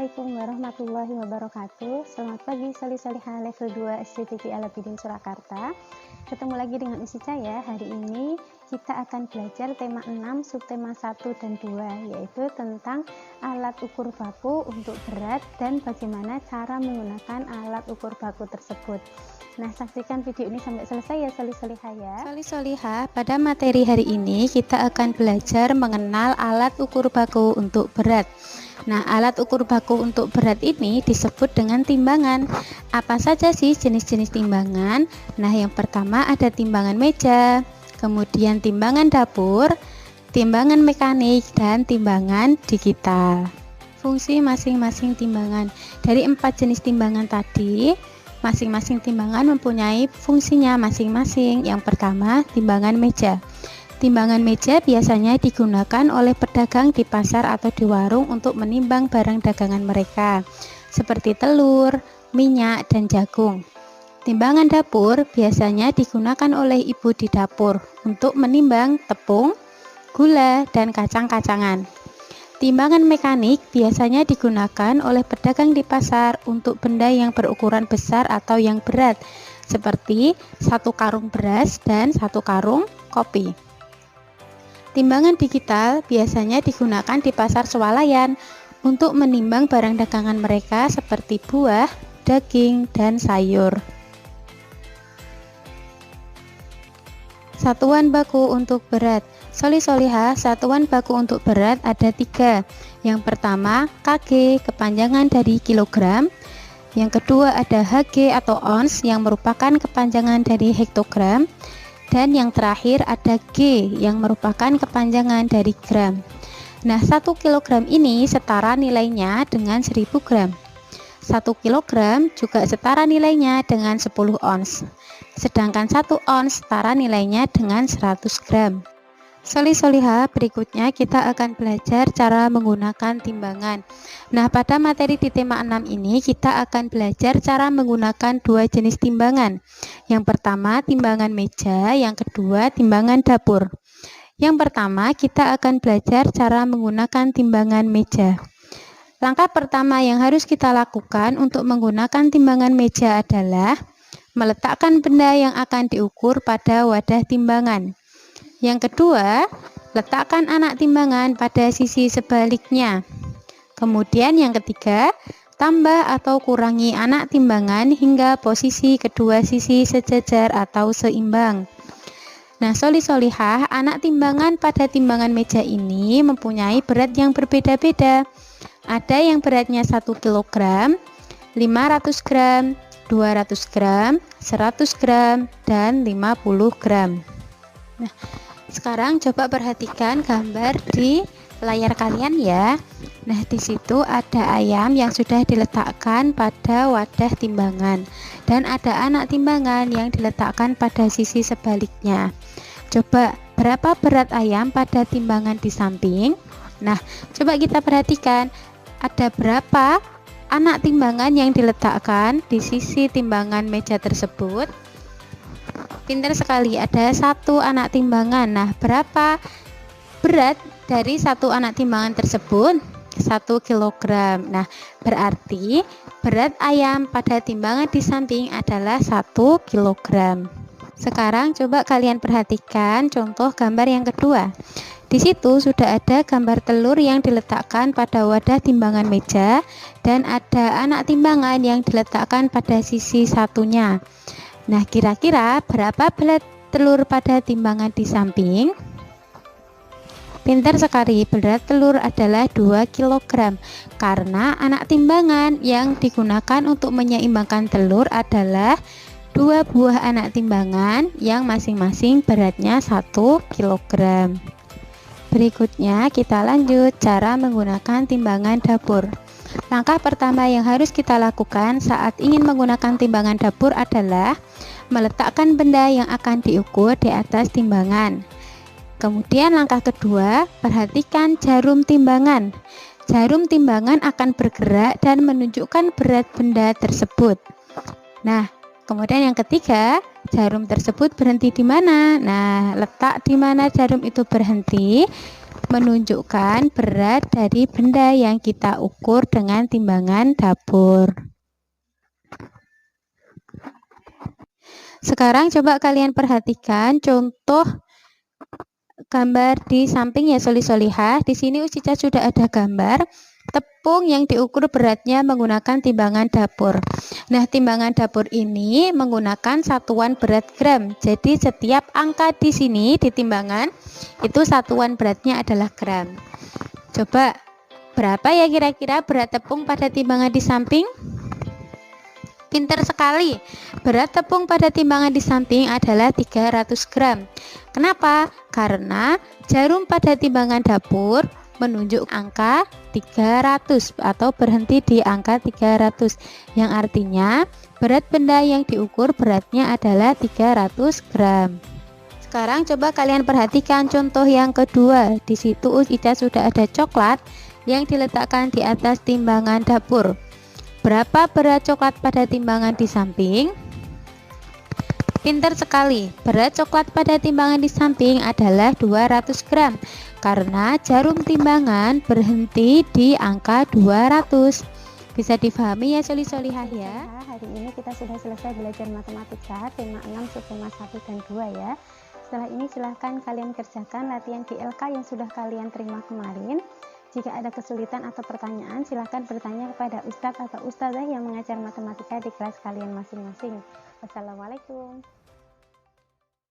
Assalamualaikum warahmatullahi wabarakatuh. Selamat pagi Solih-Solihah level 2 SDTG Alabidin Surakarta. Ketemu lagi dengan Usi Caya. Hari ini kita akan belajar tema 6 subtema 1 dan 2, yaitu tentang alat ukur baku untuk berat dan bagaimana cara menggunakan alat ukur baku tersebut. Nah, saksikan video ini sampai selesai ya Solih-Solihah ya. Solih-Solihah, pada materi hari ini kita akan belajar mengenal alat ukur baku untuk berat. Nah, alat ukur baku untuk berat ini disebut dengan timbangan. Apa saja sih jenis-jenis timbangan? Nah, yang pertama ada timbangan meja, kemudian timbangan dapur, timbangan mekanik, dan timbangan digital. Fungsi masing-masing timbangan. Dari 4 jenis timbangan tadi, masing-masing timbangan mempunyai fungsinya masing-masing. Yang pertama, timbangan meja. Timbangan meja biasanya digunakan oleh pedagang di pasar atau di warung untuk menimbang barang dagangan mereka, seperti telur, minyak, dan jagung. Timbangan dapur biasanya digunakan oleh ibu di dapur untuk menimbang tepung, gula, dan kacang-kacangan. Timbangan mekanik biasanya digunakan oleh pedagang di pasar untuk benda yang berukuran besar atau yang berat, seperti 1 karung beras dan 1 karung kopi. Timbangan digital biasanya digunakan di pasar swalayan untuk menimbang barang dagangan mereka seperti buah, daging, dan sayur. Satuan baku untuk berat. Solih-solihah, satuan baku untuk berat ada 3. Yang pertama, kg, kepanjangan dari kilogram. Yang kedua ada Hg atau ons, yang merupakan kepanjangan dari hektogram. Dan yang terakhir ada G, yang merupakan kepanjangan dari gram. Nah, 1 kilogram ini setara nilainya dengan 1000 gram. 1 kilogram juga setara nilainya dengan 10 ons. Sedangkan 1 ons setara nilainya dengan 100 gram. Solih-solihah, berikutnya kita akan belajar cara menggunakan timbangan. Nah, pada materi di tema 6 ini kita akan belajar cara menggunakan 2 jenis timbangan. Yang pertama timbangan meja, yang kedua timbangan dapur. Yang pertama kita akan belajar cara menggunakan timbangan meja. Langkah pertama yang harus kita lakukan untuk menggunakan timbangan meja adalah meletakkan benda yang akan diukur pada wadah timbangan. Yang kedua, letakkan anak timbangan pada sisi sebaliknya. Kemudian yang ketiga, tambah atau kurangi anak timbangan hingga posisi kedua sisi sejajar atau seimbang. Nah, solih-solihah, anak timbangan pada timbangan meja ini mempunyai berat yang berbeda-beda. Ada yang beratnya 1 kg, 500 gram, 200 gram, 100 gram, dan 50 gram. Nah, sekarang coba perhatikan gambar di layar kalian ya. Nah, di situ ada ayam yang sudah diletakkan pada wadah timbangan dan ada anak timbangan yang diletakkan pada sisi sebaliknya. Coba berapa berat ayam pada timbangan di samping? Nah, coba kita perhatikan ada berapa anak timbangan yang diletakkan di sisi timbangan meja tersebut. Pintar sekali, ada 1 anak timbangan. Nah, berapa berat dari 1 anak timbangan tersebut? 1 kg. Nah, berarti berat ayam pada timbangan di samping adalah 1 kg. Sekarang coba kalian perhatikan contoh gambar yang kedua. Di situ sudah ada gambar telur yang diletakkan pada wadah timbangan meja dan ada anak timbangan yang diletakkan pada sisi satunya. Nah, kira-kira berapa berat telur pada timbangan di samping? Pintar sekali, berat telur adalah 2 kg karena anak timbangan yang digunakan untuk menyeimbangkan telur adalah 2 buah anak timbangan yang masing-masing beratnya 1 kg. Berikutnya kita lanjut cara menggunakan timbangan dapur. Langkah pertama yang harus kita lakukan saat ingin menggunakan timbangan dapur adalah meletakkan benda yang akan diukur di atas timbangan. Kemudian langkah kedua, perhatikan jarum timbangan. Jarum timbangan akan bergerak dan menunjukkan berat benda tersebut. Nah, kemudian yang ketiga, jarum tersebut berhenti di mana? Nah, letak di mana jarum itu berhenti menunjukkan berat dari benda yang kita ukur dengan timbangan dapur. Sekarang coba kalian perhatikan contoh gambar di samping ya soli-solihah. Di sini Ucica sudah ada gambar tepung yang diukur beratnya menggunakan timbangan dapur. Nah, timbangan dapur ini menggunakan satuan berat gram. Jadi setiap angka di sini di timbangan itu satuan beratnya adalah gram. Coba berapa ya kira-kira berat tepung pada timbangan di samping? Pinter sekali. Berat tepung pada timbangan di samping adalah 300 gram. Kenapa? Karena jarum pada timbangan dapur menunjuk angka 300 atau berhenti di angka 300, yang artinya berat benda yang diukur beratnya adalah 300 gram. Sekarang coba kalian perhatikan contoh yang kedua. Di situ Ucica sudah ada coklat yang diletakkan di atas timbangan dapur. Berapa berat coklat pada timbangan di samping? Pintar sekali. Berat coklat pada timbangan di samping adalah 200 gram karena jarum timbangan berhenti di angka 200. Bisa difahami ya soli-solihah ya? Hari ini kita sudah selesai belajar matematika tema 6 subtema 1 dan 2 ya. Setelah ini silahkan kalian kerjakan latihan GLK yang sudah kalian terima kemarin. Jika ada kesulitan atau pertanyaan, silahkan bertanya kepada Ustadz atau Ustadzah yang mengajar matematika di kelas kalian masing-masing. Wassalamualaikum.